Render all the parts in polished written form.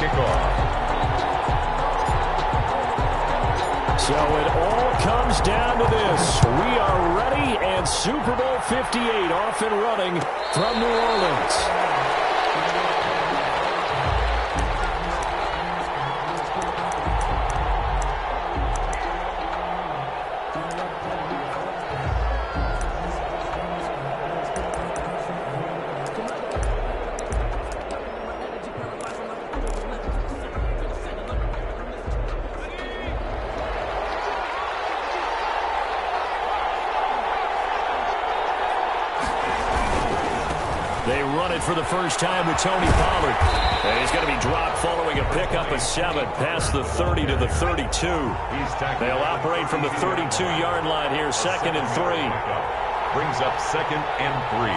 kickoff. So it all comes down to this. We are ready, and Super Bowl 58 off and running from New Orleans. They run it for the first time with Tony Pollard. And he's going to be dropped following a pickup of 7 past the 30 to the 32. They'll operate from the 32-yard line here, 2nd and 3. Brings up 2nd and 3.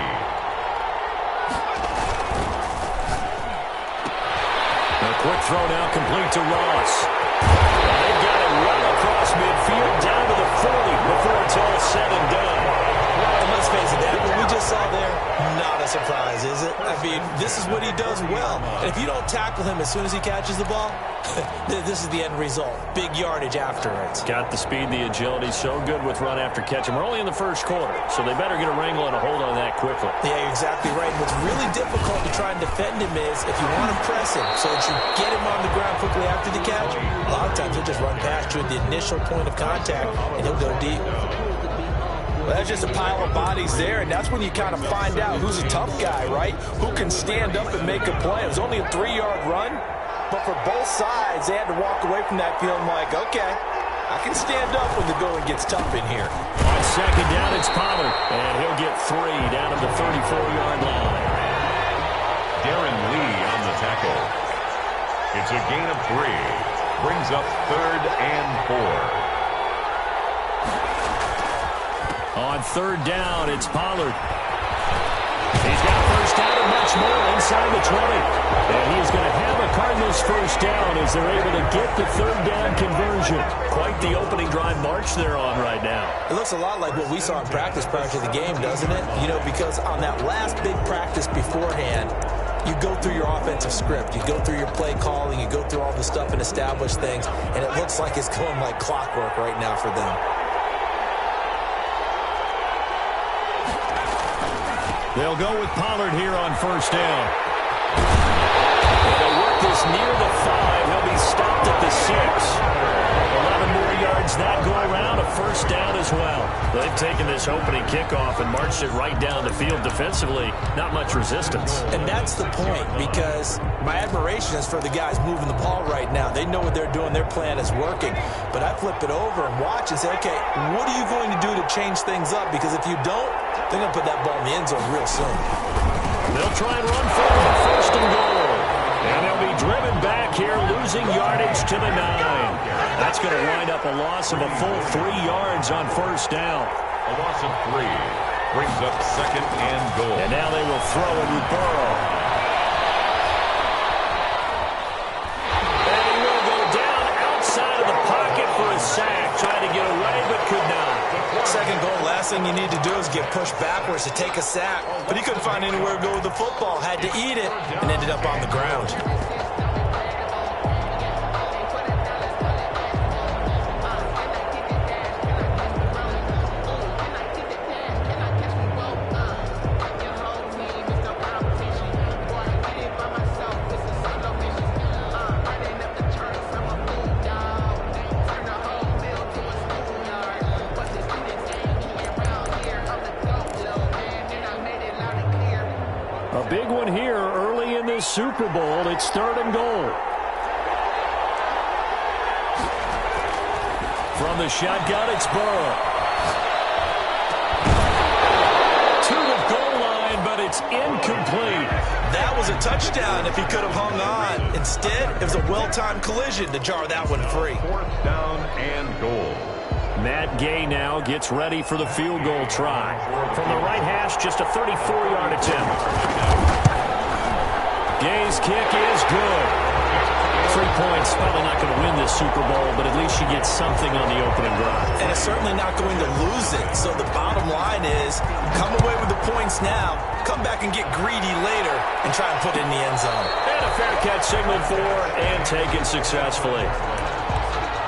A quick throw now complete to Ross. They've got it well across midfield down to the 40 before it's all said and done. Well, let's face it, that what we just saw there, not a surprise, is it? I mean, this is what he does well. And if you don't tackle him as soon as he catches the ball, this is the end result. Big yardage afterwards. Got the speed, the agility, so good with run after catch. And we're only in the first quarter, so they better get a wrangle and a hold on that quickly. Yeah, you're exactly right. And what's really difficult to try and defend him is if you want to press him so that you get him on the ground quickly after the catch, a lot of times he'll just run past you at the initial point of contact, and he'll go deep. Well, that's just a pile of bodies there, and that's when you kind of find out who's a tough guy, right? Who can stand up and make a play. It was only a 3-yard run, but for both sides, they had to walk away from that feeling like, okay, I can stand up when the going gets tough in here. On 2nd down, it's Pollard, and he'll get 3 down at the 34-yard line. Darren Lee on the tackle. It's a gain of 3. Brings up 3rd and 4. On 3rd down, it's Pollard. He's got first down and much more inside the 20. And he is going to have a Cardinals first down as they're able to get the 3rd down conversion. Quite the opening drive march they're on right now. It looks a lot like what we saw in practice prior to the game, doesn't it? You know, because on that last big practice beforehand, you go through your offensive script. You go through your play calling. You go through all the stuff and establish things. And it looks like it's going like clockwork right now for them. They'll go with Pollard here on first down. They'll work this near the 5. He'll be stopped at the 6. 11 more yards that go around. A first down as well. They've taken this opening kickoff and marched it right down the field defensively. Not much resistance. And that's the point, because my admiration is for the guys moving the ball right now. They know what they're doing. Their plan is working. But I flip it over and watch and say, okay, what are you going to do to change things up? Because if you don't, they're going to put that ball in the end zone real soon. They'll try and run for it, 1st and goal. And they'll be driven back here, losing yardage to the 9. That's going to wind up a loss of a full 3 yards on first down. A loss of 3. Brings up 2nd and goal. And now they will throw it with Burrow. And he will go down outside of the pocket for a sack. Tried to get away, but could not. 2nd goal, last thing you need to do is get pushed backwards to take a sack. But he couldn't find anywhere to go with the football. Had to eat it and ended up on the ground. A big one here early in this Super Bowl. It's 3rd and goal. From the shotgun, it's Burrow. To the goal line, but it's incomplete. That was a touchdown if he could have hung on. Instead, it was a well-timed collision to jar that one free. 4th down and goal. Matt Gay now gets ready for the field goal try. From the right hash, just a 34-yard attempt. Gay's kick is good. 3 points, probably not going to win this Super Bowl, but at least you get something on the opening drive. And it's certainly not going to lose it. So the bottom line is, come away with the points now, come back and get greedy later, and try and put it in the end zone. And a fair catch signaled for and taken successfully.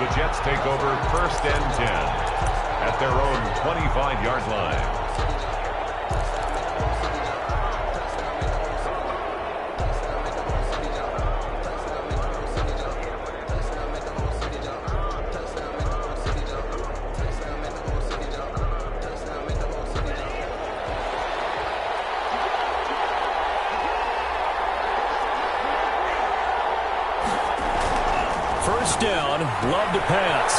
The Jets take over 1st and 10 at their own 25-yard line. First down, Love to pass.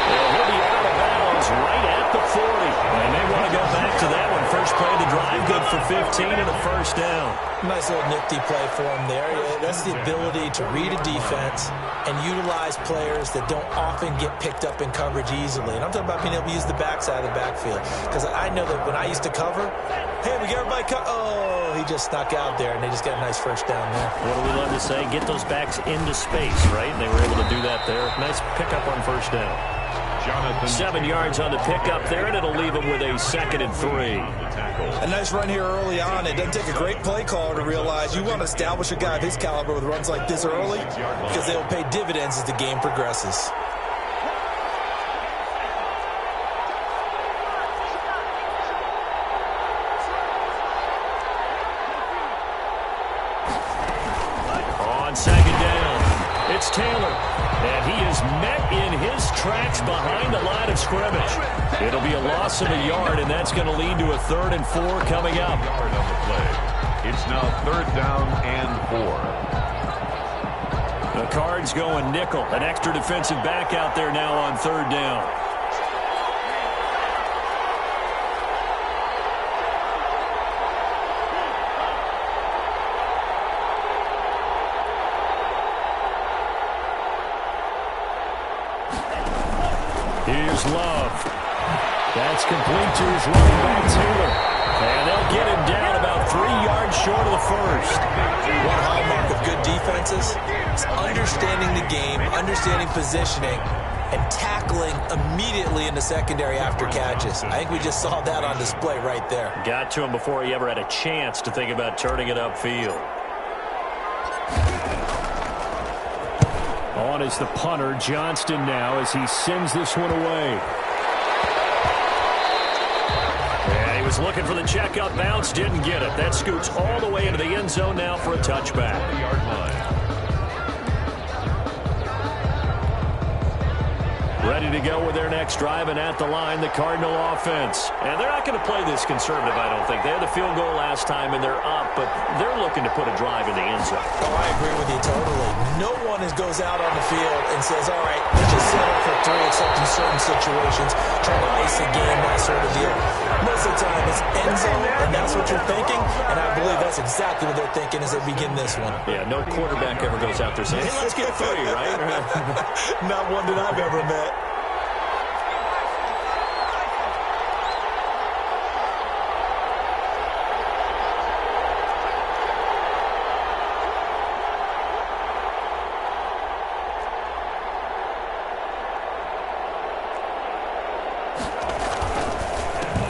And he'll be out of bounds right at the 40. They may want to go back to that one. First play of the drive, good for 15 and a first down. Nice little nifty play for him there. That's the ability to read a defense and utilize players that don't often get picked up in coverage easily. And I'm talking about being able to use the backside of the backfield. Because I know that when I used to cover, hey, we got everybody oh, he just snuck out there, and they just got a nice first down there. What do we love to say? Get those backs into space, right? And they were able to do that there. Nice pickup on first down. 7 yards on the pickup there, and it'll leave him with a 2nd and 3. A nice run here early on. It doesn't take a great play caller to realize you want to establish a guy of his caliber with runs like this early because they will pay dividends as the game progresses. On 2nd down, it's Taylor. And he is met in his tracks behind the line of scrimmage. It'll be a loss of a yard, and that's going to lead to a 3rd and 4 coming up. Yard on the play. It's now 3rd down and 4. The Cards going nickel. An extra defensive back out there now on 3rd down. Here's Love. That's complete to his running back, Taylor. And they'll get him down about 3 yards short of the first. One hallmark of good defenses is understanding the game, understanding positioning, and tackling immediately in the secondary after catches. I think we just saw that on display right there. Got to him before he ever had a chance to think about turning it upfield. On is the punter, Johnston now, as he sends this one away. And he was looking for the checkup bounce, didn't get it. That scoots all the way into the end zone now for a touchback. Yard line. Ready to go with their next drive, and at the line, the Cardinal offense. And they're not going to play this conservative, I don't think. They had the field goal last time, and they're up, but they're looking to put a drive in the end zone. Oh, I agree with you totally. No one goes out on the field and says, all right, let's just settle for 3, except in certain situations, trying to ice a game, that sort of deal. Most of the time, it's end zone, and that's what you're thinking, and I believe that's exactly what they're thinking as they begin this one. Yeah, no quarterback ever goes out there saying, hey, let's get 3, right? Not one that I've ever met.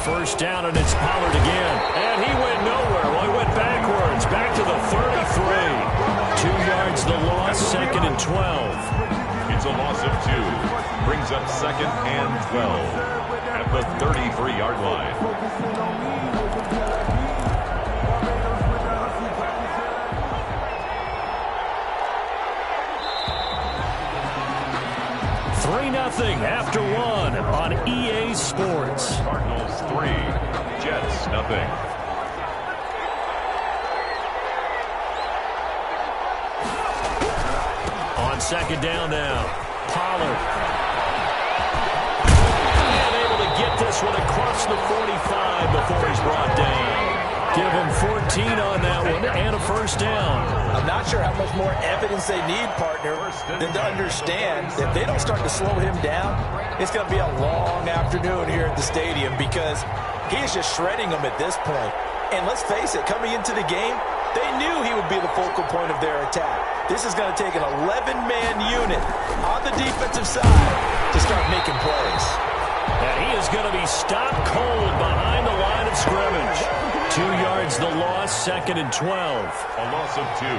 First down, and it's Pollard again. And he went nowhere. Well, he went backwards. Back to the 33. 2 yards the loss, 2nd and 12. It's a loss of 2. Brings up 2nd and 12 at the 33-yard line. After 1 on EA Sports. Cardinals 3, Jets 0. On 2nd down now, Pollard. And able to get this one across the 45 before he's brought down. Give him 14 on that one and a first down. I'm not sure how much more evidence they need, partner, than to understand that if they don't start to slow him down, it's going to be a long afternoon here at the stadium because he is just shredding them at this point. And let's face it, coming into the game, they knew he would be the focal point of their attack. This is going to take an 11-man unit on the defensive side to start making plays. And he is going to be stopped cold behind the line of scrimmage. 2 yards the loss, 2nd and 12. A loss of 2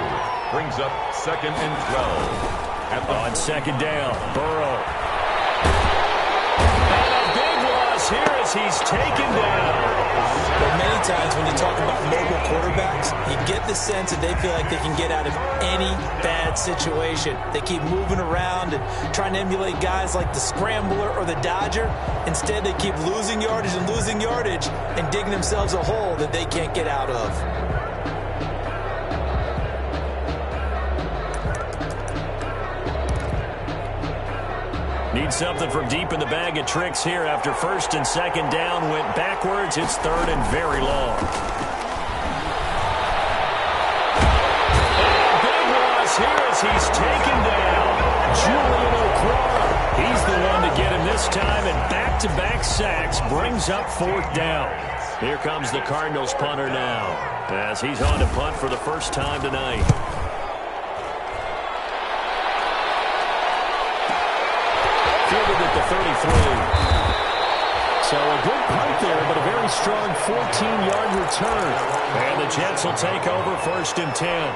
brings up 2nd and 12. On 2nd down, Burrow. And a big loss here as he's taken down. But many times when you talk about mobile quarterbacks, you get the sense that they feel like they can get out of any bad situation. They keep moving around and trying to emulate guys like the scrambler or the dodger. Instead, they keep losing yardage and digging themselves a hole that they can't get out of. Need something from deep in the bag of tricks here after 1st and 2nd down. Went backwards. It's 3rd and very long. And a big loss here as he's taken down. Julian O'Cross. He's the one to get him this time, and back-to-back sacks brings up 4th down. Here comes the Cardinals punter now as he's on to punt for the first time tonight. Fielded at the 33. So a good punt there, but a very strong 14-yard return. And the Jets will take over 1st and 10.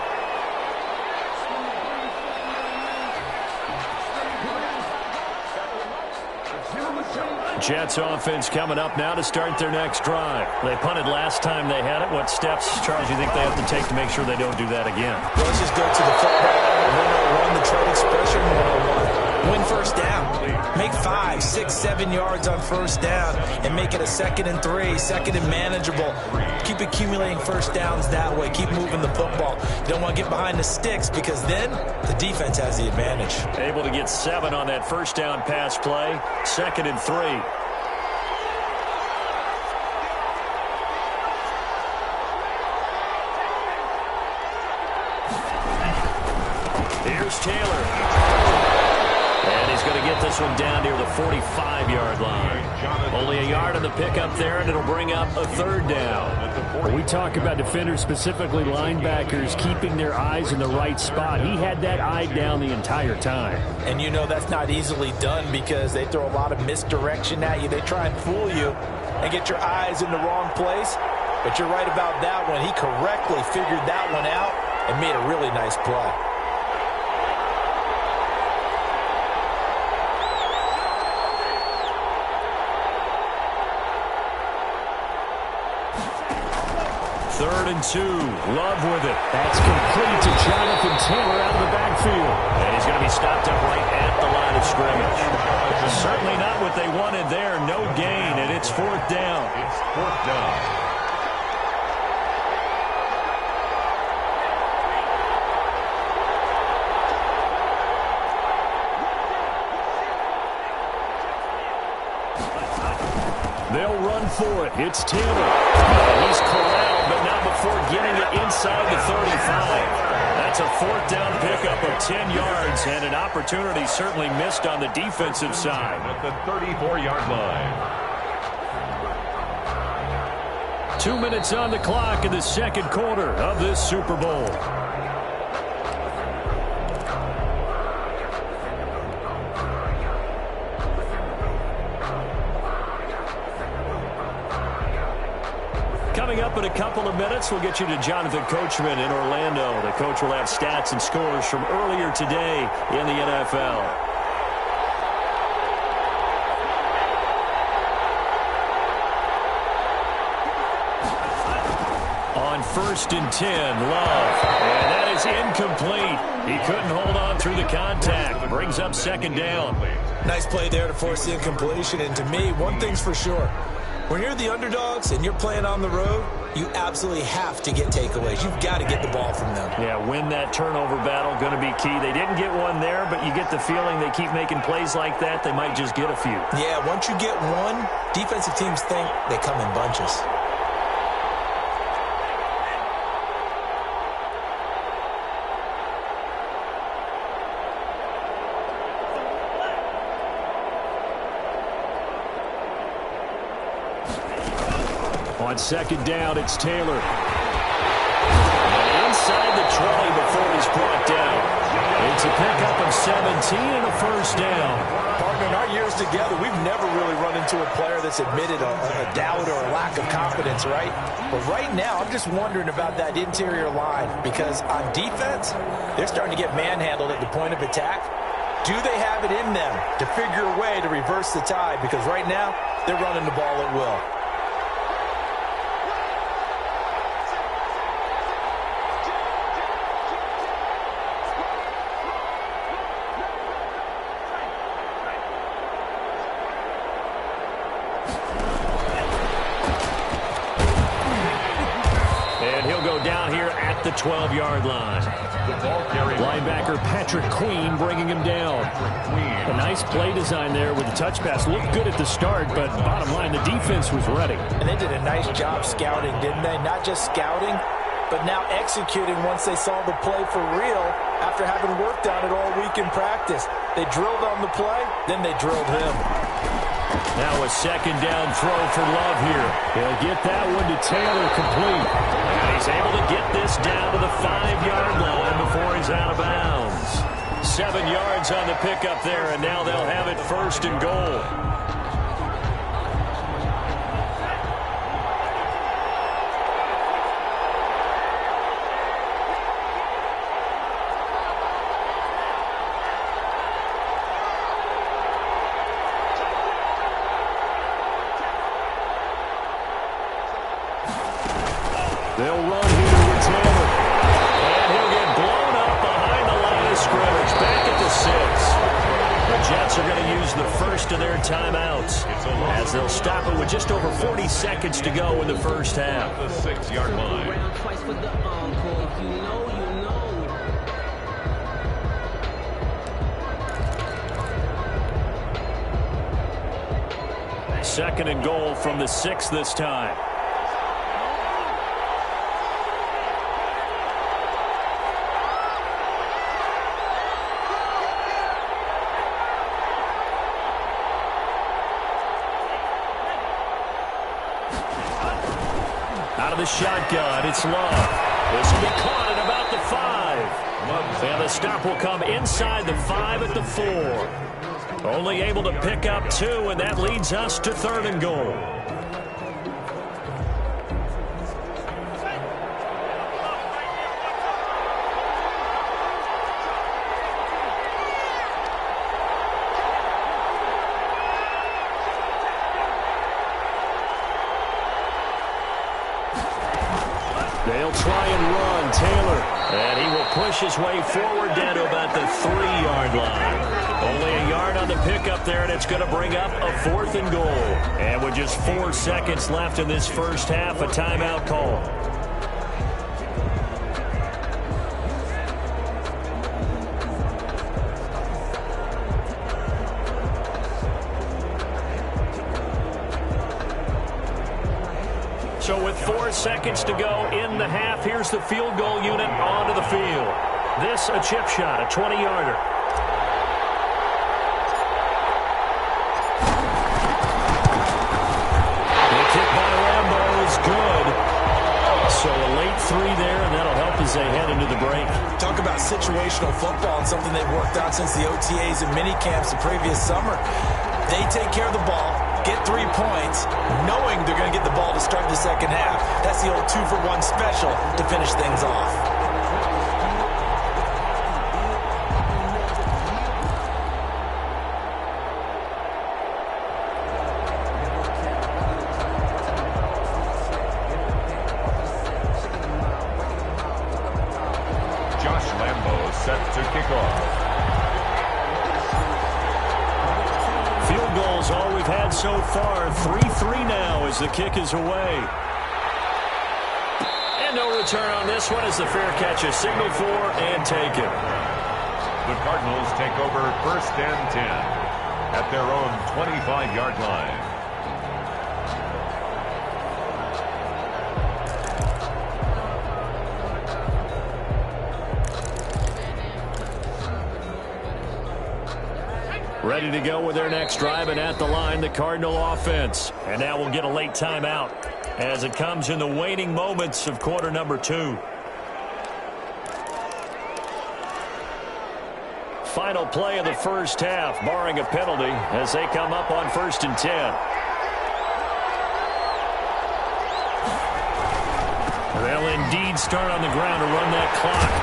Jets offense coming up now to start their next drive. They punted last time they had it. What steps, Charles, you think they have to take to make sure they don't do that again? Well, let's just go to the football 101, the trade expression 101. Win 1st down. Make 5, 6, 7 yards on 1st down and make it a 2nd and 3, 2nd and manageable. Keep accumulating 1st downs that way. Keep moving the football. You don't want to get behind the sticks because then the defense has the advantage. Able to get 7 on that 1st down pass play. 2nd and 3. Here's Taylor. And he's going to get this one down near the 45-yard line. Only a yard on the pickup there, and it'll bring up a 3rd down. When we talk about defenders, specifically linebackers, keeping their eyes in the right spot, he had that eye down the entire time. And you know that's not easily done because they throw a lot of misdirection at you. They try and fool you and get your eyes in the wrong place. But you're right about that one. He correctly figured that one out and made a really nice play. Third and 2. Love with it. That's complete to Jonathan Taylor out of the backfield. And he's going to be stopped up right at the line of scrimmage. Certainly not what they wanted there. No gain, and it's 4th down. It's 4th down. They'll run for it. It's Taylor. He's corralled, but not before getting it inside the 35. That's a 4th down pickup of 10 yards, and an opportunity certainly missed on the defensive side. At the 34-yard line. 2 minutes on the clock in the 2nd quarter of this Super Bowl. Coming up in a couple of minutes, we'll get you to Jonathan Coachman in Orlando. The coach will have stats and scores from earlier today in the NFL. On 1st and 10, Love. And that is incomplete. He couldn't hold on through the contact. Brings up 2nd down. Nice play there to force the incompletion. And to me, one thing's for sure. When you're the underdogs and you're playing on the road, you absolutely have to get takeaways. You've got to get the ball from them. Yeah, win that turnover battle, going to be key. They didn't get one there, but you get the feeling they keep making plays like that, they might just get a few. Yeah, once you get one, defensive teams think they come in bunches. On 2nd down, it's Taylor. And inside the 20 before he's brought down. It's a pickup of 17 and a first down. Partner, in our years together, we've never really run into a player that's admitted a doubt or a lack of confidence, right? But right now, I'm just wondering about that interior line because on defense, they're starting to get manhandled at the point of attack. Do they have it in them to figure a way to reverse the tide? Because right now, they're running the ball at will. And he'll go down here at the 12-yard line. Linebacker Patrick Queen bringing him down. A nice play design there with the touch pass. Looked good at the start, but bottom line, the defense was ready. And they did a nice job scouting, didn't they? Not just scouting, but now executing once they saw the play for real after having worked on it all week in practice. They drilled on the play, then they drilled him. Now a second down throw for Love here. He'll get that one to Taylor complete. And he's able to get this down to the 5-yard line before he's out of bounds. 7 yards on the pickup there, and now they'll have it first and goal. They'll run here with Taylor. And he'll get blown up behind the line of scrimmage. Back at the 6. The Jets are going to use the first of their timeouts as they'll stop it with just over 40 seconds to go in the first half. The 6-yard line. Second and goal from the 6 this time. Out of the shotgun, it's Love. This will be caught at about the 5. And the stop will come inside the 5 at the 4. Only able to pick up 2, and that leads us to third and goal. They'll try and run Taylor, and he will push his way forward down to about the 3-yard line. Only a yard on the pickup there, and it's going to bring up a 4th and goal. And with just 4 seconds left in this first half, a timeout call. So with 4 seconds to go in the half, here's the field goal unit onto the field. This a chip shot, a 20-yarder. The kick by Lambo is good. So a late 3 there, and that'll help as they head into the break. Talk about situational football and something they've worked on since the OTAs and mini camps the previous summer. They take care of the ball, get 3 points, knowing they're going to get the ball to start the second half. That's the old 2-for-1 special to finish things off. Josh Lambo set to kick off. Field goals all we've had so far. 3-3 now as the kick is away. And no return on this one as the fair catch is signaled for and taken. The Cardinals take over 1st and 10 at their own 25-yard line. Ready to go with their next drive, and at the line, the Cardinal offense. And now we'll get a late timeout as it comes in the waning moments of quarter number 2. final play of the first half, barring a penalty, as they come up on 1st and 10. They'll indeed start on the ground to run that clock.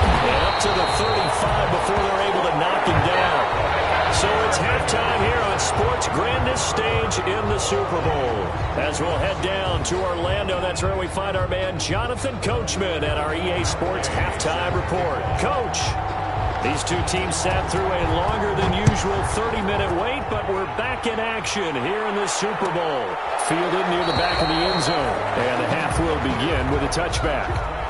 And up to the 35 before they're able to knock him down. So it's halftime here on sports' grandest stage in the Super Bowl. As we'll head down to Orlando, that's where we find our man Jonathan Coachman at our EA Sports Halftime Report. Coach, these two teams sat through a longer than usual 30-minute wait, but we're back in action here in the Super Bowl. Fielded near the back of the end zone. And the half will begin with a touchback.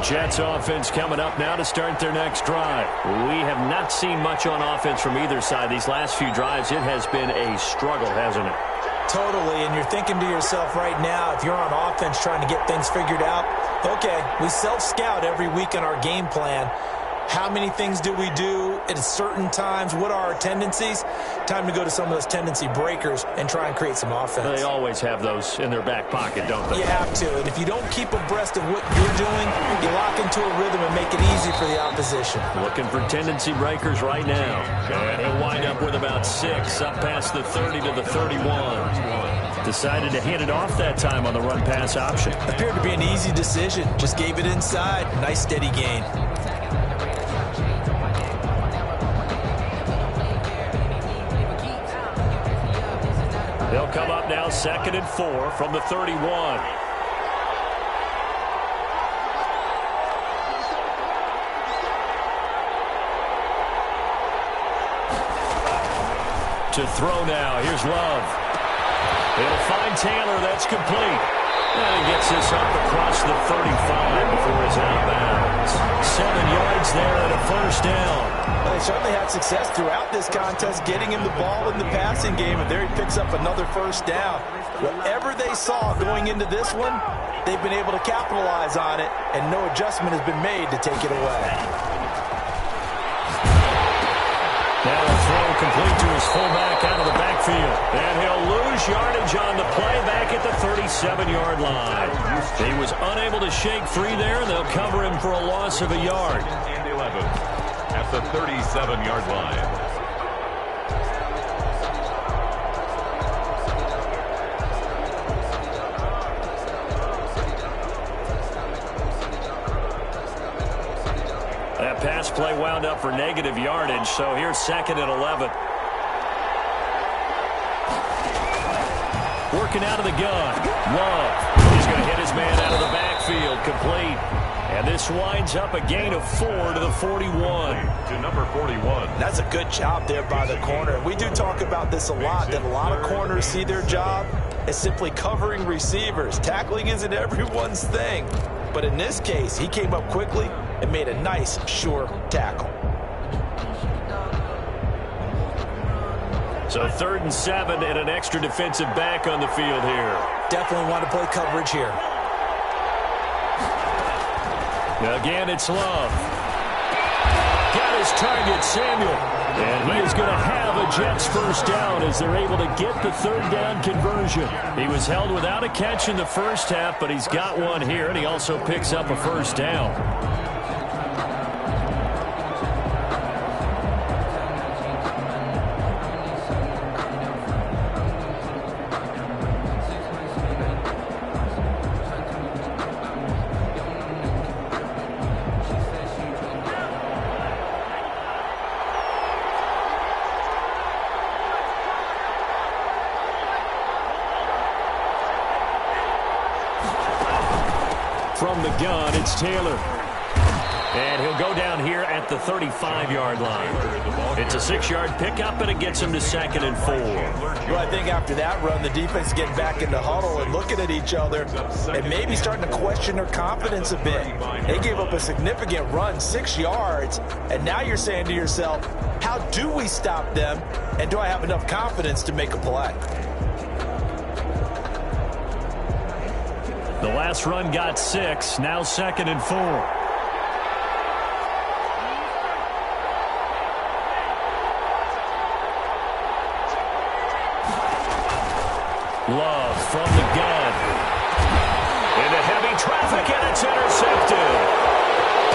Jets offense coming up now to start their next drive. We have not seen much on offense from either side. These last few drives, it has been a struggle, hasn't it? Totally, and you're thinking to yourself right now, if you're on offense trying to get things figured out, okay, we self-scout every week in our game plan. How many things do we do at certain times? What are our tendencies? Time to go to some of those tendency breakers and try and create some offense. They always have those in their back pocket, don't they? You have to. And if you don't keep abreast of what you're doing, you lock into a rhythm and make it easy for the opposition. Looking for tendency breakers right now. And he'll wind up with about 6, up past the 30 to the 31. Decided to hand it off that time on the run-pass option. Appeared to be an easy decision. Just gave it inside. Nice steady gain. They'll come up now 2nd and 4 from the 31. To throw now. Here's Love. He'll find Taylor. That's complete. And he gets this up across the 35 before it's out of bounds. 7 yards there and a first down. They certainly had success throughout this contest, getting him the ball in the passing game, and there he picks up another first down. Whatever they saw going into this one, they've been able to capitalize on it, and no adjustment has been made to take it away. Now a throw complete to his fullback out of the backfield. And he'll lose yardage on the play back at the 37-yard line. He was unable to shake free there, and they'll cover him for a loss of a yard. And 11 at the 37-yard line. That pass play wound up for negative yardage, so here's 2nd and 11. Working out of the gun. Love. He's going to hit his man out of the backfield. Complete. And this winds up a gain of 4 to the 41. To number 41. That's a good job there by the corner. We do talk about this a lot, that a lot of corners see their job as simply covering receivers. Tackling isn't everyone's thing. But in this case, he came up quickly and made a nice, sure tackle. So 3rd and 7 and an extra defensive back on the field here. Definitely want to play coverage here. Again, it's Love. Got his target, Samuel. And he is going to have a Jets first down as they're able to get the 3rd down conversion. He was held without a catch in the first half, but he's got one here, and he also picks up a first down. From the gun, it's Taylor. And he'll go down here at the 35-yard line. It's a 6-yard pickup, and it gets him to 2nd and 4. Well, I think after that run, the defense is getting back in the huddle and looking at each other and maybe starting to question their confidence a bit. They gave up a significant run, 6 yards, and now you're saying to yourself, how do we stop them, and do I have enough confidence to make a play? The last run got 6. Now 2nd and 4. Love from the gun. Into heavy traffic, and it's intercepted.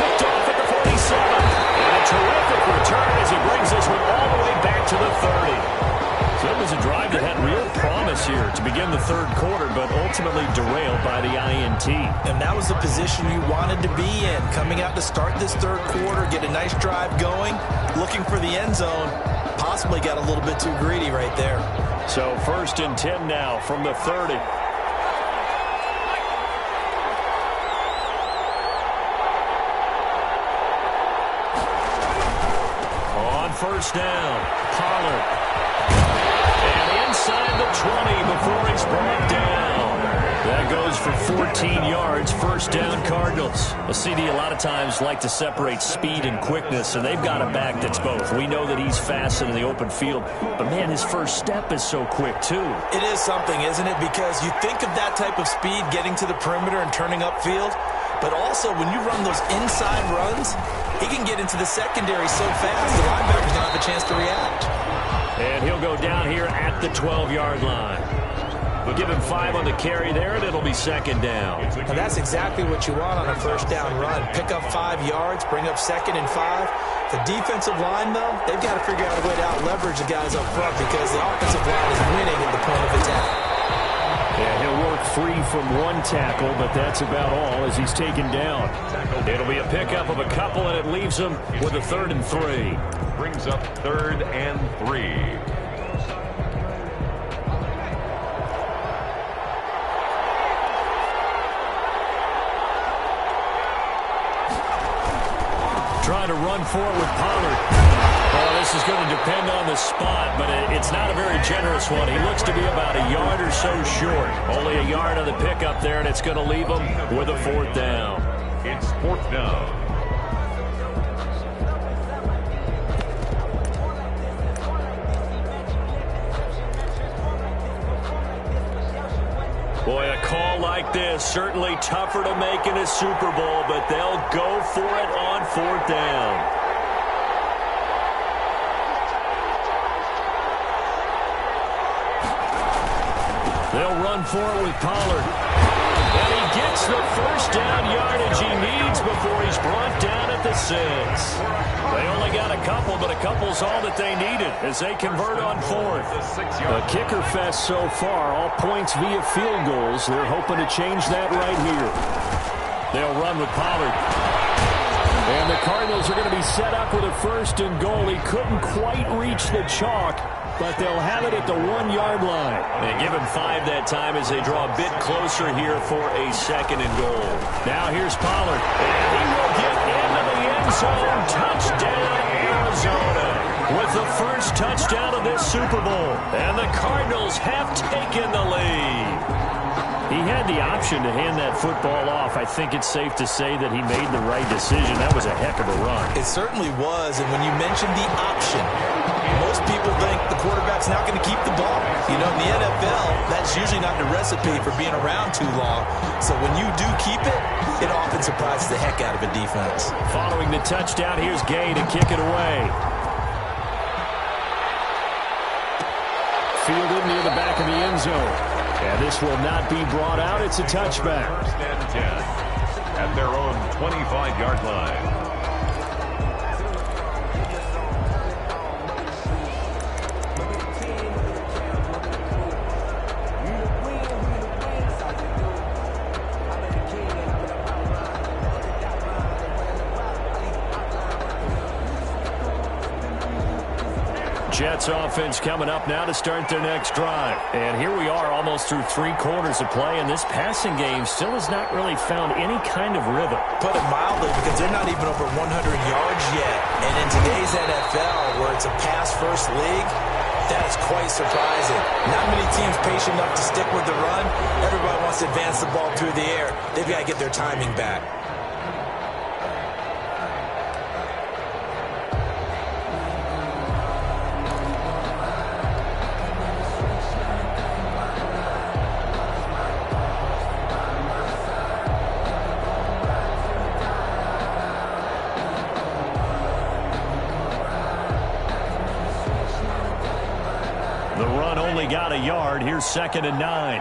Picked off at the 47. And a terrific return as he brings this one all the way back to the 30. So it was a drive that had real promise here to begin the third quarter, but ultimately derailed by the INT. And that was the position you wanted to be in. Coming out to start this third quarter, get a nice drive going, looking for the end zone. Possibly got a little bit too greedy right there. So 1st and 10 now from the 30. On 1st down, Pollard. And inside the 20 before he's brought down. That goes for 14 yards, 1st down Cardinals. A CD a lot of times like to separate speed and quickness, and they've got a back that's both. We know that he's fast in the open field, but man, his first step is so quick too. It is something, isn't it? Because you think of that type of speed getting to the perimeter and turning upfield, but also when you run those inside runs, he can get into the secondary so fast the linebackers don't have a chance to react. And he'll go down here at the 12-yard line. We'll give him 5 on the carry there, and it'll be 2nd down. And that's exactly what you want on a 1st down run. Pick up 5 yards, bring up 2nd and 5. The defensive line, though, they've got to figure out a way to out-leverage the guys up front because the offensive line is winning at the point of attack. Yeah, he'll work free from one tackle, but that's about all as he's taken down. It'll be a pickup of a couple, and it leaves him with a 3rd and 3. Brings up 3rd and 3. Trying to run for it with Pollard. Oh, this is going to depend on the spot, but it's not a very generous one. He looks to be about a yard or so short. Only a yard on the pickup there, and it's going to leave him with a 4th down. It's 4th down. Boy, a call like this, certainly tougher to make in a Super Bowl, but they'll go for it on 4th down. They'll run for it with Pollard. And he gets the 1st down yardage he needs before he's brought down at the 6. They only got a couple, but a couple's all that they needed as they convert on 4th. A kicker fest so far, all points via field goals. They're hoping to change that right here. They'll run with Pollard. And the Cardinals are going to be set up with a 1st and goal. He couldn't quite reach the chalk, but they'll have it at the 1-yard line. They give him 5 that time as they draw a bit closer here for a 2nd and goal. Now here's Pollard. And he will get into the end zone. Touchdown, Arizona. With the 1st touchdown of this Super Bowl. And the Cardinals have taken the lead. He had the option to hand that football off. I think it's safe to say that he made the right decision. That was a heck of a run. It certainly was, and when you mentioned the option, most people think the quarterback's not going to keep the ball. You know, in the NFL, that's usually not the recipe for being around too long. So when you do keep it, it often surprises the heck out of a defense. Following the touchdown, here's Gay to kick it away. Fielded near the back of the end zone. And this will not be brought out. It's a touchback. 1st and 10 at their own 25-yard line. Jets offense coming up now to start their next drive. And here we are almost through 3 quarters of play, and this passing game still has not really found any kind of rhythm. Put it mildly, because they're not even over 100 yards yet. And in today's NFL, where it's a pass-first league, that is quite surprising. Not many teams patient enough to stick with the run. Everybody wants to advance the ball through the air. They've got to get their timing back. The run only got a yard. Here's 2nd and 9.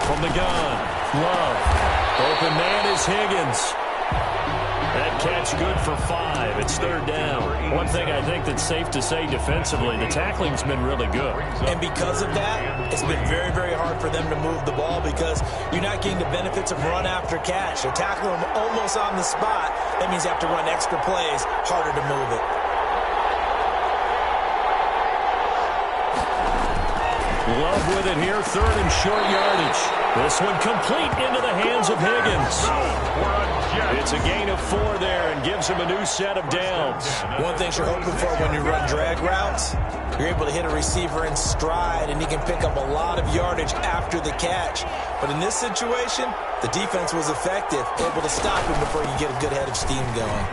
From the gun, Love. Open man is Higgins. That catch good for 5. It's 3rd down. One thing I think that's safe to say defensively, the tackling's been really good. And because of that, it's been very, very hard for them to move the ball because you're not getting the benefits of run after catch. They're tackling them almost on the spot. That means you have to run extra plays, harder to move it. Love with it here, 3rd and short yardage. This one complete into the hands of Higgins. It's a gain of 4 there and gives him a new set of downs. One thing you're hoping for when you run drag routes, you're able to hit a receiver in stride and he can pick up a lot of yardage after the catch. But in this situation, the defense was effective, able to stop him before you get a good head of steam going.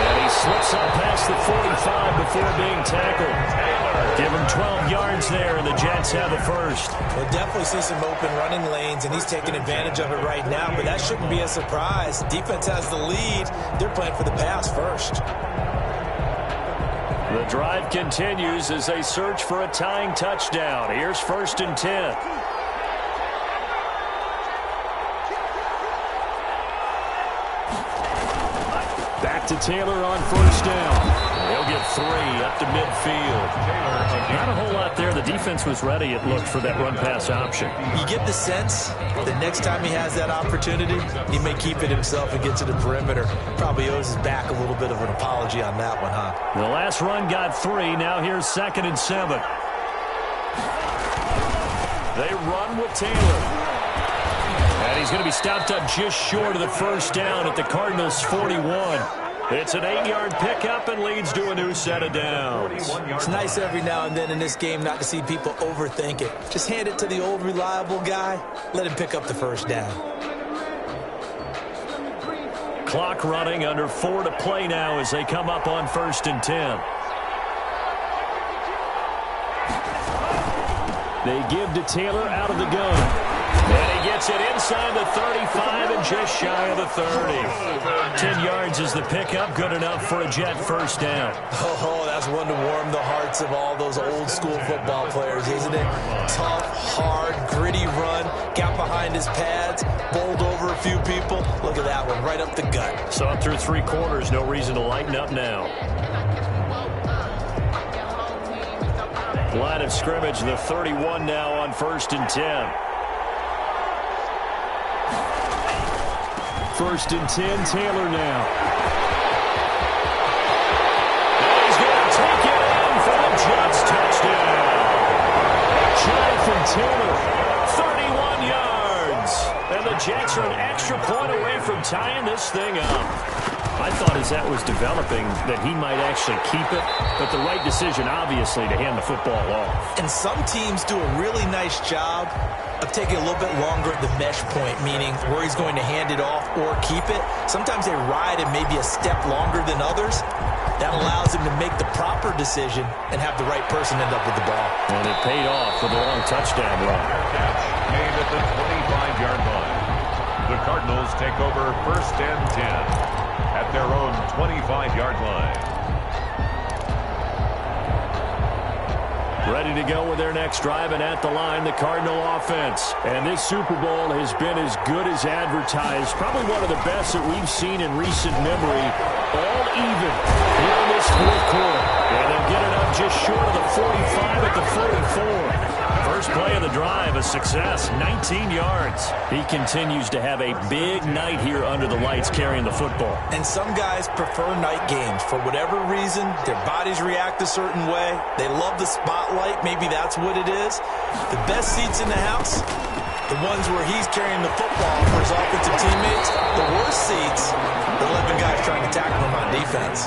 And he slips up past the 45 before being tackled. Give him 12 yards there, and the Jets have the first. We'll definitely see some open running lanes, and he's taking advantage of it right now, but that shouldn't be a surprise. Defense has the lead. They're playing for the pass first. The drive continues as they search for a tying touchdown. Here's 1st and 10. Back to Taylor on 1st down. He'll get 3 up to midfield. Not a whole lot there. The defense was ready, it looked, for that run-pass option. You get the sense that next time he has that opportunity, he may keep it himself and get to the perimeter. Probably owes his back a little bit of an apology on that one, huh? The last run got 3. Now here's 2nd and 7. They run with Taylor. And he's going to be stopped up just short of the 1st down at the Cardinals' 41. It's an 8-yard pickup and leads to a new set of downs. It's nice every now and then in this game not to see people overthink it. Just hand it to the old reliable guy. Let him pick up the 1st down. Clock running, under 4 to play now as they come up on 1st and 10. They give to Taylor out of the gun. And he gets it inside the 35 and just shy of the 30. 10 yards is the pickup, good enough for a Jet 1st down. Oh, that's one to warm the hearts of all those old school football players, isn't it? Tough, hard, gritty run, got behind his pads, bowled over a few people. Look at that one, right up the gut. Saw it through 3 quarters, no reason to lighten up now. Line of scrimmage, the 31 now on 1st and 10. 1st and 10, Taylor now. And he's going to take it in for the Jets touchdown. Jonathan Taylor, 31 yards. And the Jets are an extra point away from tying this thing up. I thought as that was developing that he might actually keep it, but the right decision, obviously, to hand the football off. And some teams do a really nice job of taking a little bit longer at the mesh point, meaning where he's going to hand it off or keep it. Sometimes they ride it maybe a step longer than others. That allows him to make the proper decision and have the right person end up with the ball. And it paid off with a long touchdown run. Catch made at the 25-yard line. The Cardinals take over 1st and 10 at their own 25-yard line. Ready to go with their next drive, and at the line, the Cardinal offense. And this Super Bowl has been as good as advertised. Probably one of the best that we've seen in recent memory. All even here in this 4th quarter. And they'll get it up just short of the 45 at the 44. First play of the drive, a success, 19 yards. He continues to have a big night here under the lights carrying the football. And some guys prefer night games. For whatever reason, their bodies react a certain way. They love the spotlight. Maybe that's what it is. The best seats in the house, the ones where he's carrying the football for his offensive teammates. The worst seats, the 11 guys trying to tackle him on defense.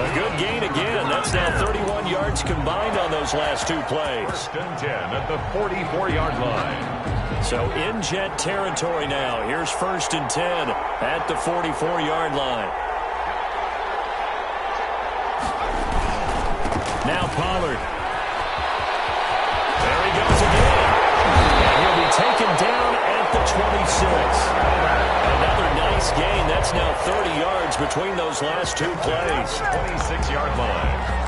A good gain again. That's now 31 yards combined on those last 2 plays. 1st and 10 at the 44-yard line. So in Jet territory now. Here's 1st and 10 at the 44-yard line. Now Pollard. There he goes again. And he'll be taken down at the 20. between those last two plays. 26-yard line.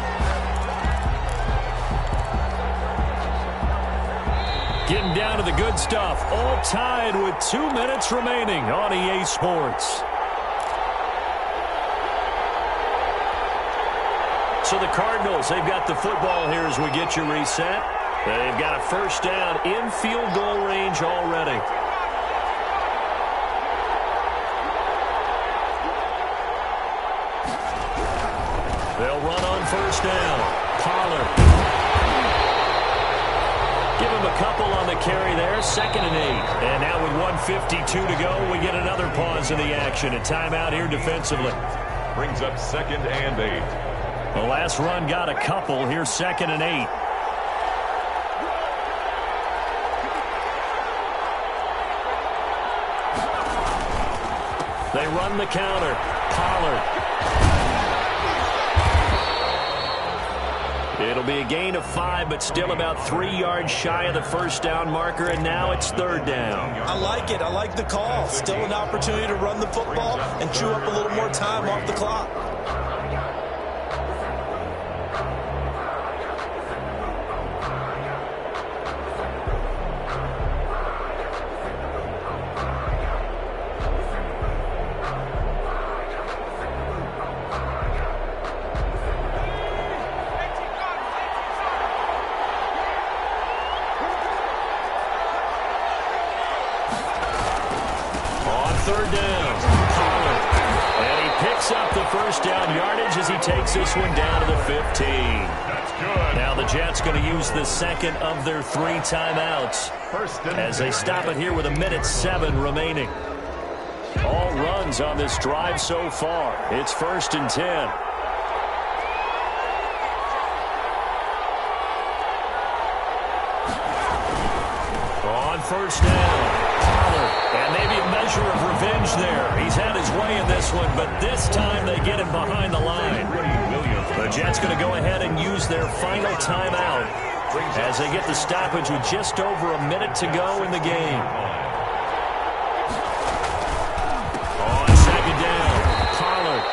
Getting down to the good stuff. All tied with 2 minutes remaining on EA Sports. So the Cardinals, they've got the football here as we get you reset. They've got a first down in field goal range already. They'll run on first down. Pollard. Give him a couple on the carry there. 2nd and 8. And now with 1:52 to go, we get another pause in the action. A timeout here defensively. Brings up 2nd and 8. The last run got a couple. Here's 2nd and 8. They run the counter. Pollard. It'll be a gain of 5, but still about 3 yards shy of the first down marker, and now it's 3rd down. I like it. I like the call. Still an opportunity to run the football and chew up a little more time off the clock. First down yardage as he takes this one down to the 15. That's good. Now the Jets going to use the second of their 3 timeouts as they stop it here with 1:07 remaining. All runs on this drive so far. It's 1st and 10. On first down. And maybe a measure of revenge there. He's had his way in this one, but this time they get him behind the line. The Jets going to go ahead and use their final timeout as they get the stoppage with just over a minute to go in the game. On 2nd down, Pollard.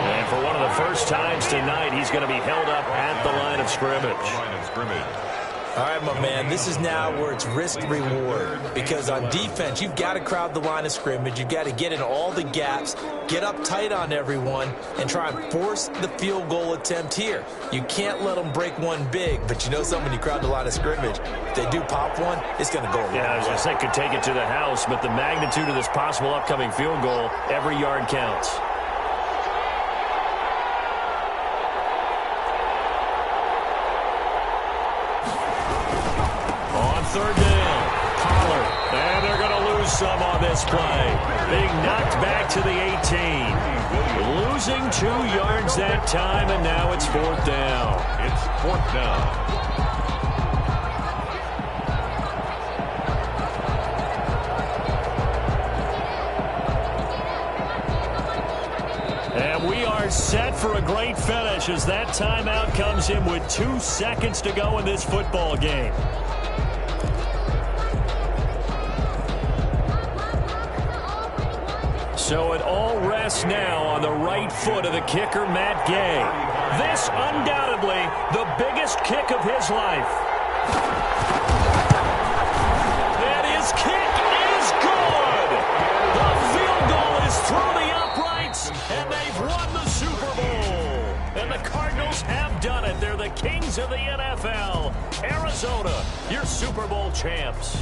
And for one of the first times tonight, he's going to be held up at the line of scrimmage. All right, my man, this is now where it's risk-reward, because on defense, you've got to crowd the line of scrimmage. You've got to get in all the gaps, get up tight on everyone, and try and force the field goal attempt here. You can't let them break one big, but you know something, when you crowd the line of scrimmage, if they do pop one, it's going to go away. Yeah, I was going to say, could take it to the house, but the magnitude of this possible upcoming field goal, every yard counts. Third down, Pollard, and they're going to lose some on this play. Being knocked back to the 18. Losing 2 yards that time, and now it's 4th down. It's 4th down. And we are set for a great finish as that timeout comes in with 2 seconds to go in this football game. So it all rests now on the right foot of the kicker, Matt Gay. This undoubtedly the biggest kick of his life. And his kick is good. The field goal is through the uprights, and they've won the Super Bowl. And the Cardinals have done it. They're the kings of the NFL. Arizona, your Super Bowl champs.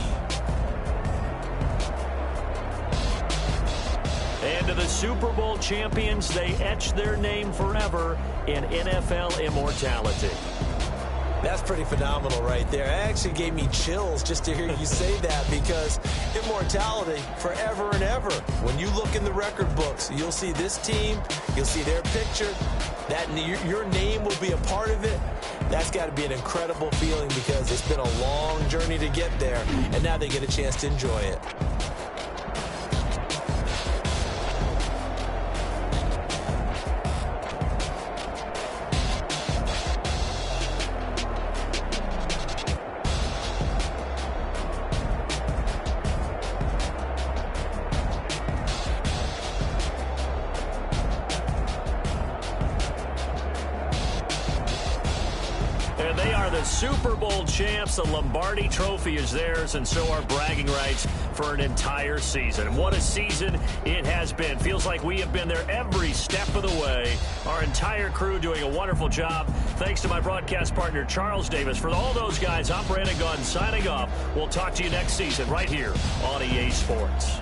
And to the Super Bowl champions, they etch their name forever in NFL immortality. That's pretty phenomenal right there. It actually gave me chills just to hear you say that, because immortality forever and ever. When you look in the record books, you'll see this team, you'll see their picture, that your name will be a part of it. That's got to be an incredible feeling, because it's been a long journey to get there, and now they get a chance to enjoy it. the Super Bowl champs. The Lombardi Trophy is theirs, and so are bragging rights for an entire season. And what a season it has been. Feels like we have been there every step of the way. Our entire crew doing a wonderful job. Thanks to my broadcast partner, Charles Davis. For all those guys, I'm Brandon Gunn signing off. We'll talk to you next season right here on EA Sports.